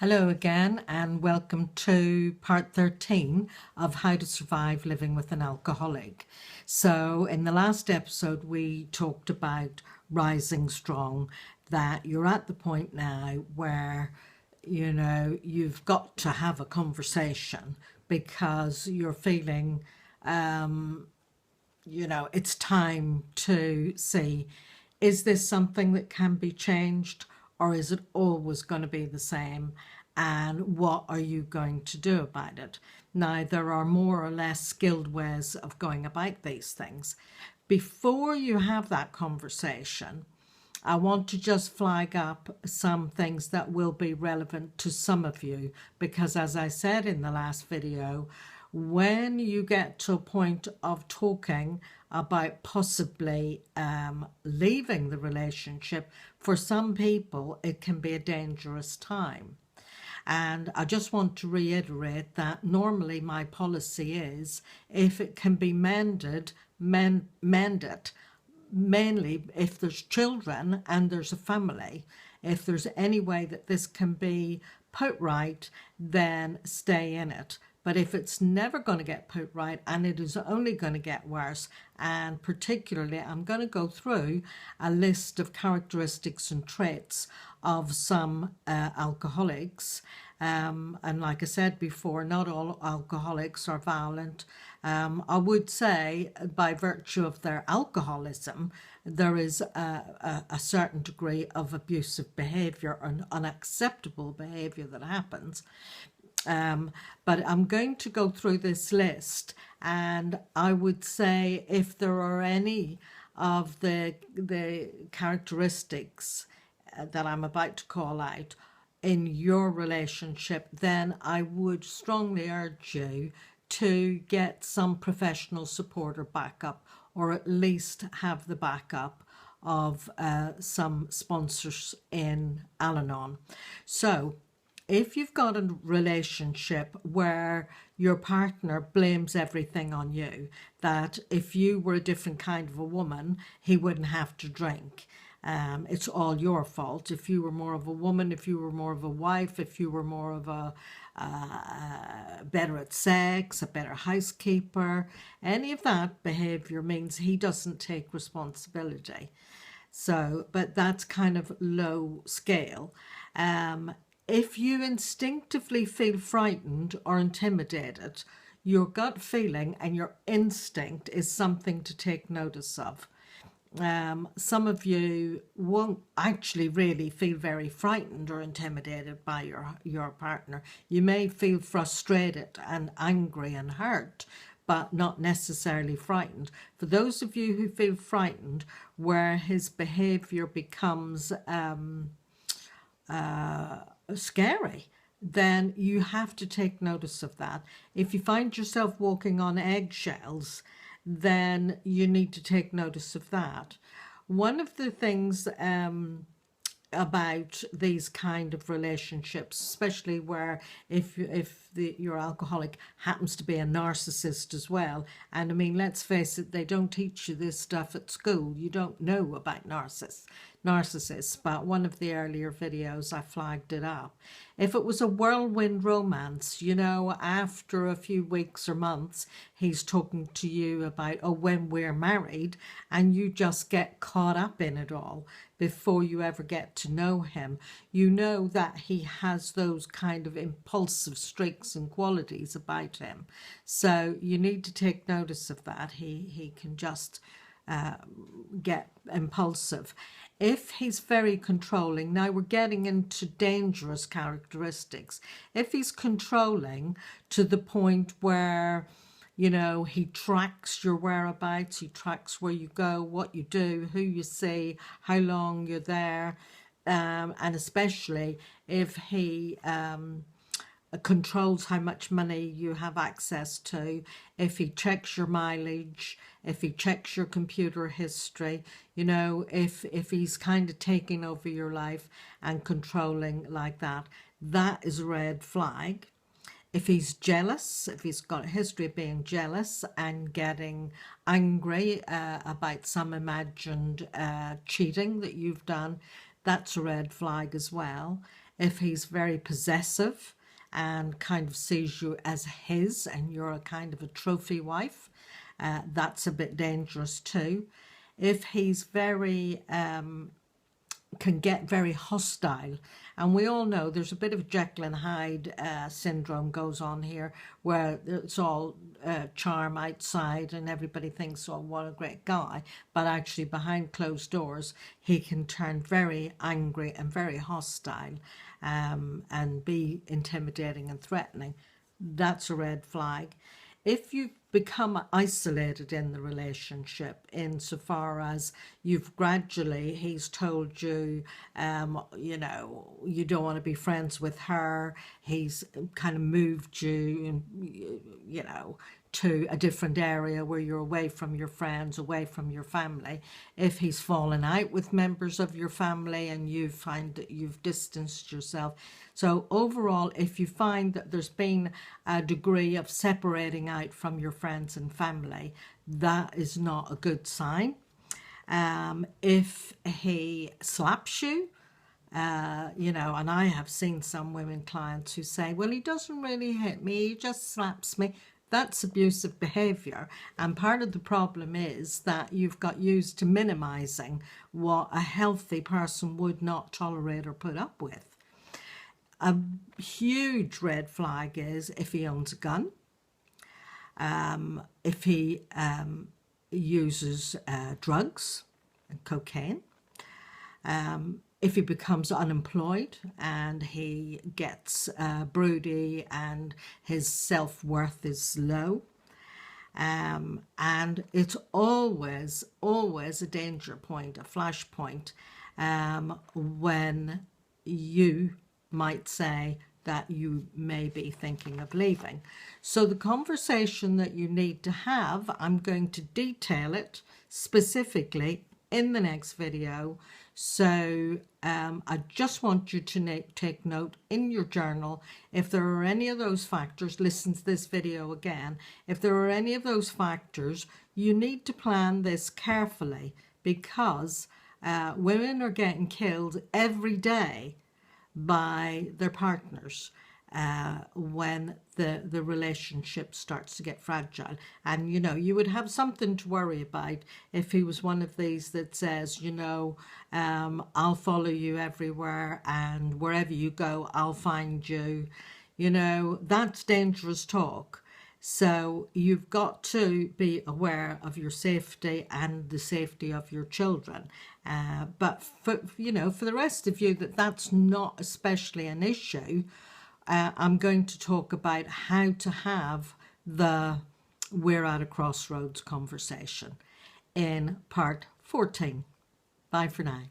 Hello again, and welcome to part 13 of How to Survive Living with an Alcoholic. So in the last episode we talked about rising strong, that you're at the point now where you've got to have a conversation because you're feeling it's time to see, is this something that can be changed, or is it always going to be the same? And what are you going to do about it? Now, there are more or less skilled ways of going about these things. Before you have that conversation, I want to just flag up some things that will be relevant to some of you, because as I said in the last video, when you get to a point of talking about possibly leaving the relationship, for some people it can be a dangerous time. And I just want to reiterate that normally my policy is, if it can be mended, mend it. Mainly if there's children and there's a family. If there's any way that this can be put right, then stay in it. But if it's never going to get put right and it is only going to get worse, and particularly I'm going to go through a list of characteristics and traits of some alcoholics. And like I said before, not all alcoholics are violent. I would say by virtue of their alcoholism, there is a certain degree of abusive behaviour and unacceptable behaviour that happens. But I'm going to go through this list, and I would say if there are any of the characteristics that I'm about to call out in your relationship, then I would strongly urge you to get some professional support or backup, or at least have the backup of some sponsors in Al-Anon. So if you've got a relationship where your partner blames everything on you, that if you were a different kind of a woman, he wouldn't have to drink. It's all your fault. If you were more of a woman, if you were more of a wife, if you were more of a better at sex, a better housekeeper, any of that behavior means he doesn't take responsibility. So, but that's kind of low scale. If you instinctively feel frightened or intimidated, your gut feeling and your instinct is something to take notice of. Some of you won't actually really feel very frightened or intimidated by your partner. You may feel frustrated and angry and hurt, but not necessarily frightened. For those of you who feel frightened, where his behavior becomes scary, then you have to take notice of that. If you find yourself walking on eggshells, then you need to take notice of that. One of the things about these kind of relationships, especially where if your alcoholic happens to be a narcissist as well, and I mean, let's face it, they don't teach you this stuff at school. You don't know about narcissists, but one of the earlier videos I flagged it up. If it was a whirlwind romance, after a few weeks or months, he's talking to you about, oh, when we're married, and you just get caught up in it all before you ever get to know him. You know that he has those kind of impulsive streaks and qualities about him. So you need to take notice of that. He can just get impulsive. If he's very controlling, now we're getting into dangerous characteristics. If he's controlling to the point where, he tracks your whereabouts, he tracks where you go, what you do, who you see, how long you're there, and especially if he controls how much money you have access to, if he checks your mileage, if he checks your computer history, if he's kind of taking over your life and controlling like that, that is a red flag. If he's jealous, if he's got a history of being jealous and getting angry about some imagined cheating that you've done, that's a red flag as well. If he's very possessive and kind of sees you as his and you're a kind of a trophy wife, that's a bit dangerous too. If he's very can get very hostile. And we all know there's a bit of Jekyll and Hyde syndrome goes on here, where it's all charm outside and everybody thinks, oh, what a great guy. But actually behind closed doors, he can turn very angry and very hostile and be intimidating and threatening. That's a red flag. If you've become isolated in the relationship, insofar as you've gradually, he's told you, you know, you don't want to be friends with her, he's kind of moved you, you know, to a different area where you're away from your friends, away from your family. If he's fallen out with members of your family and you find that you've distanced yourself. So overall, if you find that there's been a degree of separating out from your friends and family, that is not a good sign. If he slaps you, you know, and I have seen some women clients who say, well, he doesn't really hit me, he just slaps me. That's abusive behaviour, and part of the problem is that you've got used to minimising what a healthy person would not tolerate or put up with. A huge red flag is if he owns a gun, if he uses drugs and cocaine, if he becomes unemployed and he gets broody and his self-worth is low. And it's always a danger point, a flash point, when you might say that you may be thinking of leaving. So the conversation that you need to have, I'm going to detail it specifically in the next video. So I just want you to take note in your journal. If there are any of those factors, listen to this video again. If there are any of those factors, you need to plan this carefully, because women are getting killed every day by their partners when the relationship starts to get fragile. And you know, you would have something to worry about if he was one of these that says, you know, I'll follow you everywhere and wherever you go I'll find you. You know, that's dangerous talk. So you've got to be aware of your safety and the safety of your children. But for, you know, for the rest of you that's not especially an issue, I'm going to talk about how to have the we're at a crossroads conversation in part 14. Bye for now.